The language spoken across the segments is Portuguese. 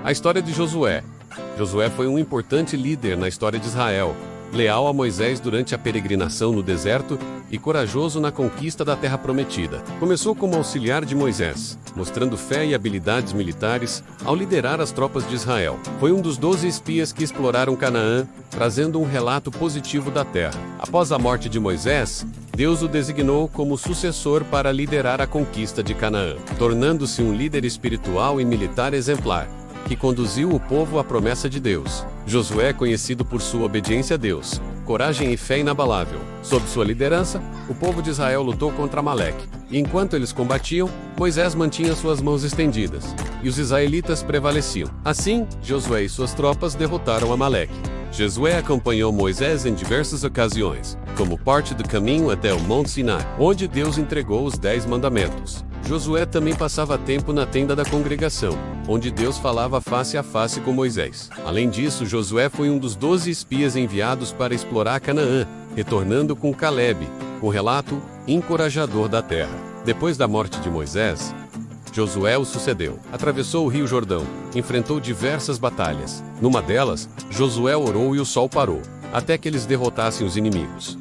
A história de Josué. Josué foi um importante líder na história de Israel, leal a Moisés durante a peregrinação no deserto e corajoso na conquista da Terra Prometida. Começou como auxiliar de Moisés, mostrando fé e habilidades militares ao liderar as tropas de Israel. Foi um dos 12 espias que exploraram Canaã, trazendo um relato positivo da terra. Após a morte de Moisés, Deus o designou como sucessor para liderar a conquista de Canaã, tornando-se um líder espiritual e militar exemplar, que conduziu o povo à promessa de Deus. Josué é conhecido por sua obediência a Deus, coragem e fé inabalável. Sob sua liderança, o povo de Israel lutou contra Amaleque, e enquanto eles combatiam, Moisés mantinha suas mãos estendidas, e os israelitas prevaleciam. Assim, Josué e suas tropas derrotaram Amaleque. Josué acompanhou Moisés em diversas ocasiões, como parte do caminho até o Monte Sinai, onde Deus entregou os 10 mandamentos. Josué também passava tempo na tenda da congregação, onde Deus falava face a face com Moisés. Além disso, Josué foi um dos 12 espias enviados para explorar Canaã, retornando com Calebe, com relato encorajador da terra. Depois da morte de Moisés, Josué o sucedeu. Atravessou o rio Jordão, enfrentou diversas batalhas. Numa delas, Josué orou e o sol parou, até que eles derrotassem os inimigos.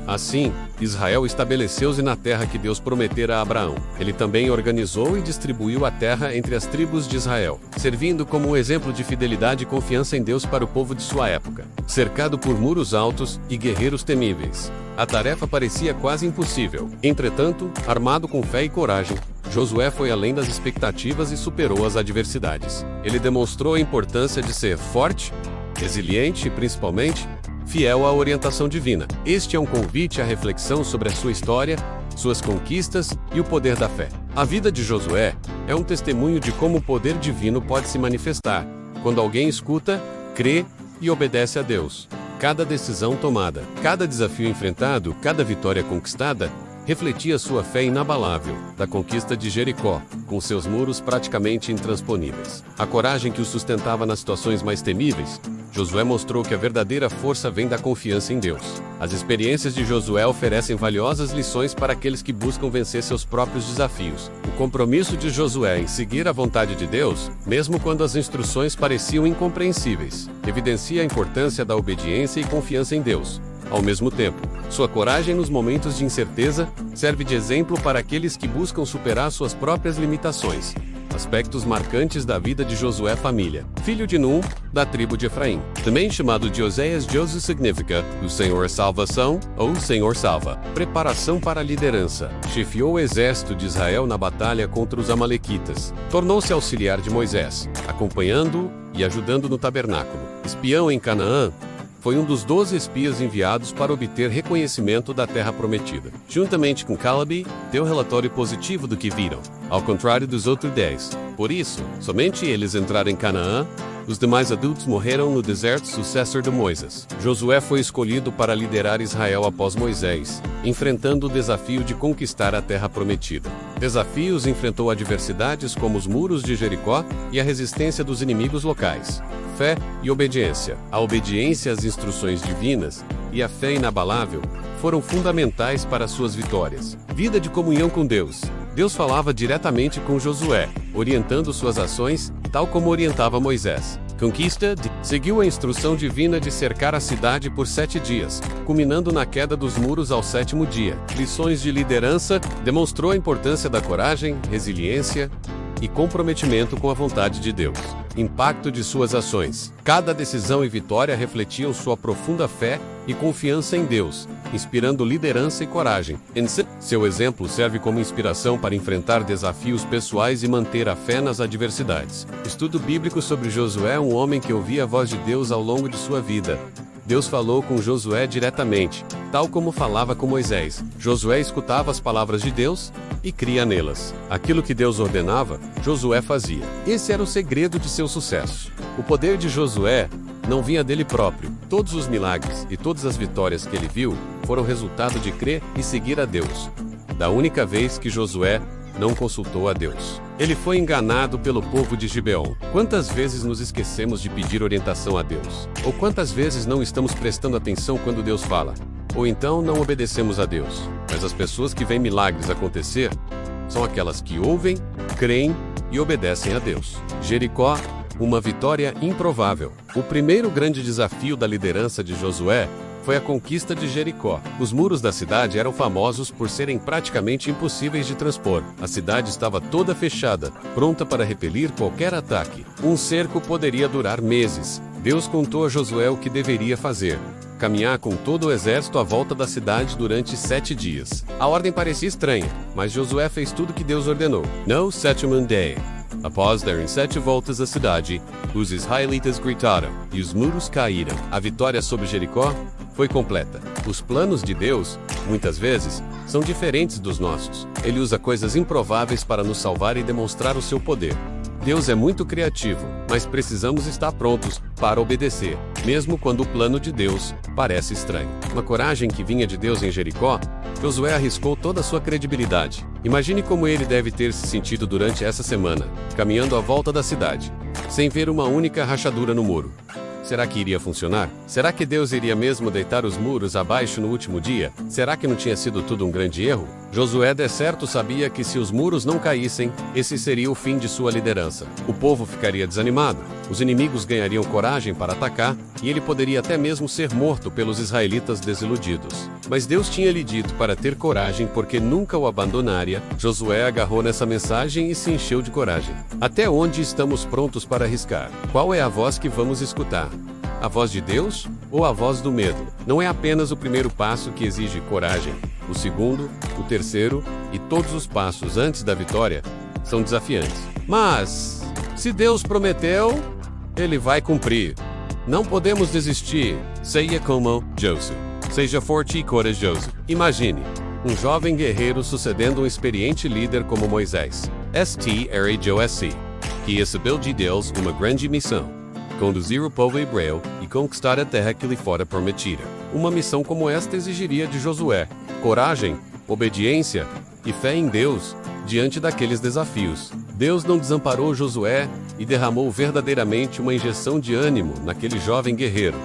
Assim, Israel estabeleceu-se na terra que Deus prometera a Abraão. Ele também organizou e distribuiu a terra entre as tribos de Israel, servindo como um exemplo de fidelidade e confiança em Deus para o povo de sua época. Cercado por muros altos e guerreiros temíveis, a tarefa parecia quase impossível. Entretanto, armado com fé e coragem, Josué foi além das expectativas e superou as adversidades. Ele demonstrou a importância de ser forte, resiliente e, principalmente, fiel à orientação divina. Este é um convite à reflexão sobre a sua história, suas conquistas e o poder da fé. A vida de Josué é um testemunho de como o poder divino pode se manifestar quando alguém escuta, crê e obedece a Deus. Cada decisão tomada, cada desafio enfrentado, cada vitória conquistada refletia sua fé inabalável da conquista de Jericó, com seus muros praticamente intransponíveis. A coragem que o sustentava nas situações mais temíveis, Josué mostrou que a verdadeira força vem da confiança em Deus. As experiências de Josué oferecem valiosas lições para aqueles que buscam vencer seus próprios desafios. O compromisso de Josué em seguir a vontade de Deus, mesmo quando as instruções pareciam incompreensíveis, evidencia a importância da obediência e confiança em Deus. Ao mesmo tempo, sua coragem nos momentos de incerteza serve de exemplo para aqueles que buscam superar suas próprias limitações. Aspectos marcantes da vida de Josué família. Filho de Num, da tribo de Efraim. Também chamado de Oséias, José significa o Senhor é salvação ou o Senhor salva. Preparação para a liderança. Chefiou o exército de Israel na batalha contra os amalequitas. Tornou-se auxiliar de Moisés, acompanhando-o e ajudando no tabernáculo. Espião em Canaã. Foi um dos 12 espias enviados para obter reconhecimento da terra prometida. Juntamente com Calebe, deu relatório positivo do que viram, ao contrário dos outros 10. Por isso, somente eles entraram em Canaã. Os demais adultos morreram no deserto, sucessor de Moisés. Josué foi escolhido para liderar Israel após Moisés, enfrentando o desafio de conquistar a terra prometida. Desafios enfrentou adversidades como os muros de Jericó e a resistência dos inimigos locais. Fé e obediência. A obediência às instruções divinas e a fé inabalável foram fundamentais para suas vitórias. Vida de comunhão com Deus. Deus falava diretamente com Josué, orientando suas ações, tal como orientava Moisés. Conquista. Seguiu a instrução divina de cercar a cidade por 7 dias, culminando na queda dos muros ao 7º dia. Lições de liderança. Demonstrou a importância da coragem, resiliência e comprometimento com a vontade de Deus. Impacto de suas ações. Cada decisão e vitória refletiam sua profunda fé e confiança em Deus, inspirando liderança e coragem. Seu exemplo serve como inspiração para enfrentar desafios pessoais e manter a fé nas adversidades. Estudo bíblico sobre Josué, um homem que ouvia a voz de Deus ao longo de sua vida. Deus falou com Josué diretamente, tal como falava com Moisés. Josué escutava as palavras de Deus e cria nelas. Aquilo que Deus ordenava, Josué fazia. Esse era o segredo de seu sucesso. O poder de Josué não vinha dele próprio. Todos os milagres e todas as vitórias que ele viu foram resultado de crer e seguir a Deus. Da única vez que Josué não consultou a Deus. Ele foi enganado pelo povo de Gibeon. Quantas vezes nos esquecemos de pedir orientação a Deus? Ou quantas vezes não estamos prestando atenção quando Deus fala? Ou então não obedecemos a Deus? Mas as pessoas que veem milagres acontecer são aquelas que ouvem, creem e obedecem a Deus. Jericó, uma vitória improvável. O primeiro grande desafio da liderança de Josué foi a conquista de Jericó. Os muros da cidade eram famosos por serem praticamente impossíveis de transpor. A cidade estava toda fechada, pronta para repelir qualquer ataque. Um cerco poderia durar meses. Deus contou a Josué o que deveria fazer: caminhar com todo o exército à volta da cidade durante 7 dias. A ordem parecia estranha, mas Josué fez tudo o que Deus ordenou. No sétimo dia, após darem 7 voltas à cidade, os israelitas gritaram e os muros caíram. A vitória sobre Jericó foi completa. Os planos de Deus, muitas vezes, são diferentes dos nossos. Ele usa coisas improváveis para nos salvar e demonstrar o seu poder. Deus é muito criativo, mas precisamos estar prontos para obedecer, mesmo quando o plano de Deus parece estranho. Com a coragem que vinha de Deus em Jericó, Josué arriscou toda a sua credibilidade. Imagine como ele deve ter se sentido durante essa semana, caminhando à volta da cidade, sem ver uma única rachadura no muro. Será que iria funcionar? Será que Deus iria mesmo deitar os muros abaixo no último dia? Será que não tinha sido tudo um grande erro? Josué de certo sabia que se os muros não caíssem, esse seria o fim de sua liderança. O povo ficaria desanimado, os inimigos ganhariam coragem para atacar, e ele poderia até mesmo ser morto pelos israelitas desiludidos. Mas Deus tinha lhe dito para ter coragem porque nunca o abandonaria. Josué agarrou nessa mensagem e se encheu de coragem. Até onde estamos prontos para arriscar? Qual é a voz que vamos escutar? A voz de Deus ou a voz do medo? Não é apenas o primeiro passo que exige coragem. O segundo, o terceiro e todos os passos antes da vitória são desafiantes. Mas, se Deus prometeu, Ele vai cumprir. Não podemos desistir. Seja como Josué. Seja forte e corajoso. Imagine um jovem guerreiro sucedendo um experiente líder como Moisés. Josué, que recebeu de Deus uma grande missão: conduzir o povo hebreu e conquistar a terra que lhe fora prometida. Uma missão como esta exigiria de Josué coragem, obediência e fé em Deus diante daqueles desafios. Deus não desamparou Josué e derramou verdadeiramente uma injeção de ânimo naquele jovem guerreiro.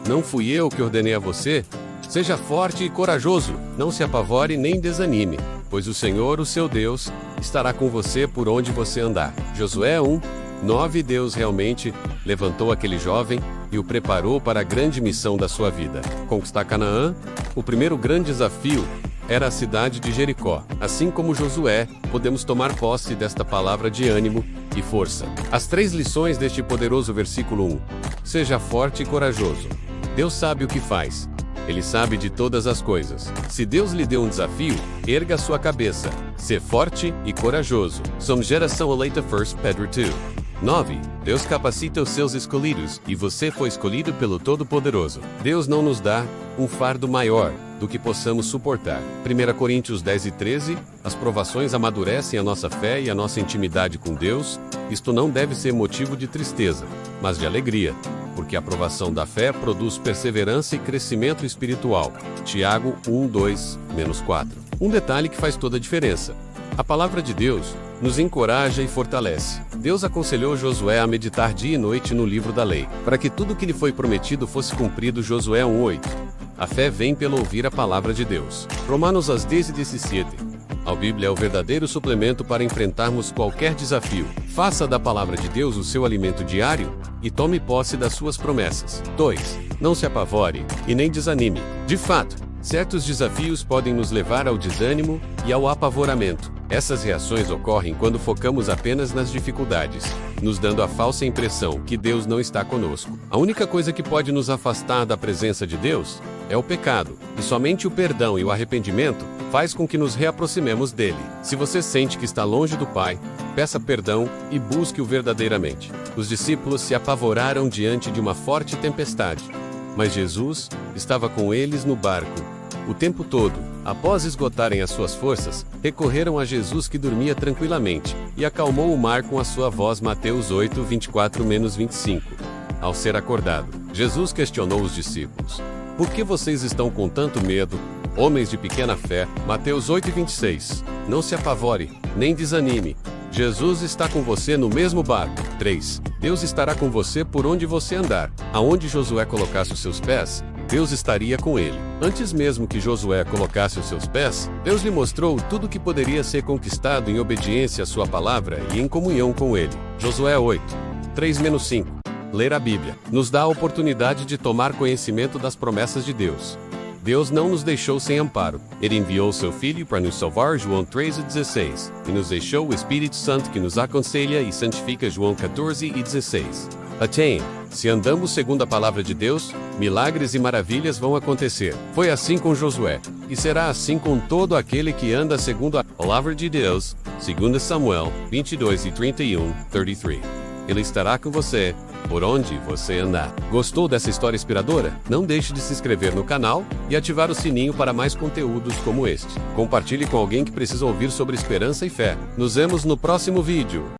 Não fui eu que ordenei a você? Seja forte e corajoso, não se apavore nem desanime, pois o Senhor, o seu Deus, estará com você por onde você andar. Josué 1:9. Deus realmente levantou aquele jovem e o preparou para a grande missão da sua vida: conquistar Canaã. O primeiro grande desafio era a cidade de Jericó. Assim como Josué, podemos tomar posse desta palavra de ânimo e força. As 3 lições deste poderoso versículo 1. Seja forte e corajoso. Deus sabe o que faz. Ele sabe de todas as coisas. Se Deus lhe deu um desafio, erga a sua cabeça. Ser forte e corajoso. Somos geração eleita. 1 Pedro 2:9. Deus capacita os seus escolhidos, e você foi escolhido pelo Todo-Poderoso. Deus não nos dá um fardo maior do que possamos suportar. 1 Coríntios 10:13. As provações amadurecem a nossa fé e a nossa intimidade com Deus. Isto não deve ser motivo de tristeza, mas de alegria, porque a provação da fé produz perseverança e crescimento espiritual. Tiago 1:2-4. Um detalhe que faz toda a diferença: a palavra de Deus nos encoraja e fortalece. Deus aconselhou Josué a meditar dia e noite no livro da lei, para que tudo o que lhe foi prometido fosse cumprido. Josué 1:8. A fé vem pelo ouvir a palavra de Deus. Romanos 10:17. A Bíblia é o verdadeiro suplemento para enfrentarmos qualquer desafio. Faça da palavra de Deus o seu alimento diário e tome posse das suas promessas. 2. Não se apavore e nem desanime. De fato, certos desafios podem nos levar ao desânimo e ao apavoramento. Essas reações ocorrem quando focamos apenas nas dificuldades, nos dando a falsa impressão que Deus não está conosco. A única coisa que pode nos afastar da presença de Deus é o pecado, e somente o perdão e o arrependimento faz com que nos reaproximemos dele. Se você sente que está longe do Pai, peça perdão e busque-o verdadeiramente. Os discípulos se apavoraram diante de uma forte tempestade, mas Jesus estava com eles no barco o tempo todo. Após esgotarem as suas forças, recorreram a Jesus, que dormia tranquilamente, e acalmou o mar com a sua voz. Mateus 8:24-25. Ao ser acordado, Jesus questionou os discípulos: por que vocês estão com tanto medo, homens de pequena fé? Mateus 8:26. Não se apavore, nem desanime. Jesus está com você no mesmo barco. 3. Deus estará com você por onde você andar. Aonde Josué colocasse os seus pés, Deus estaria com ele. Antes mesmo que Josué colocasse os seus pés, Deus lhe mostrou tudo o que poderia ser conquistado em obediência à sua palavra e em comunhão com ele. Josué 8. 3-5. Ler a Bíblia nos dá a oportunidade de tomar conhecimento das promessas de Deus. Deus não nos deixou sem amparo. Ele enviou seu Filho para nos salvar, João 3:16, e nos deixou o Espírito Santo que nos aconselha e santifica, João 14:16. Atém, se andamos segundo a palavra de Deus, milagres e maravilhas vão acontecer. Foi assim com Josué, e será assim com todo aquele que anda segundo a palavra de Deus, 2 Samuel 22:31, 33. Ele estará com você, por onde você andar. Gostou dessa história inspiradora? Não deixe de se inscrever no canal e ativar o sininho para mais conteúdos como este. Compartilhe com alguém que precisa ouvir sobre esperança e fé. Nos vemos no próximo vídeo.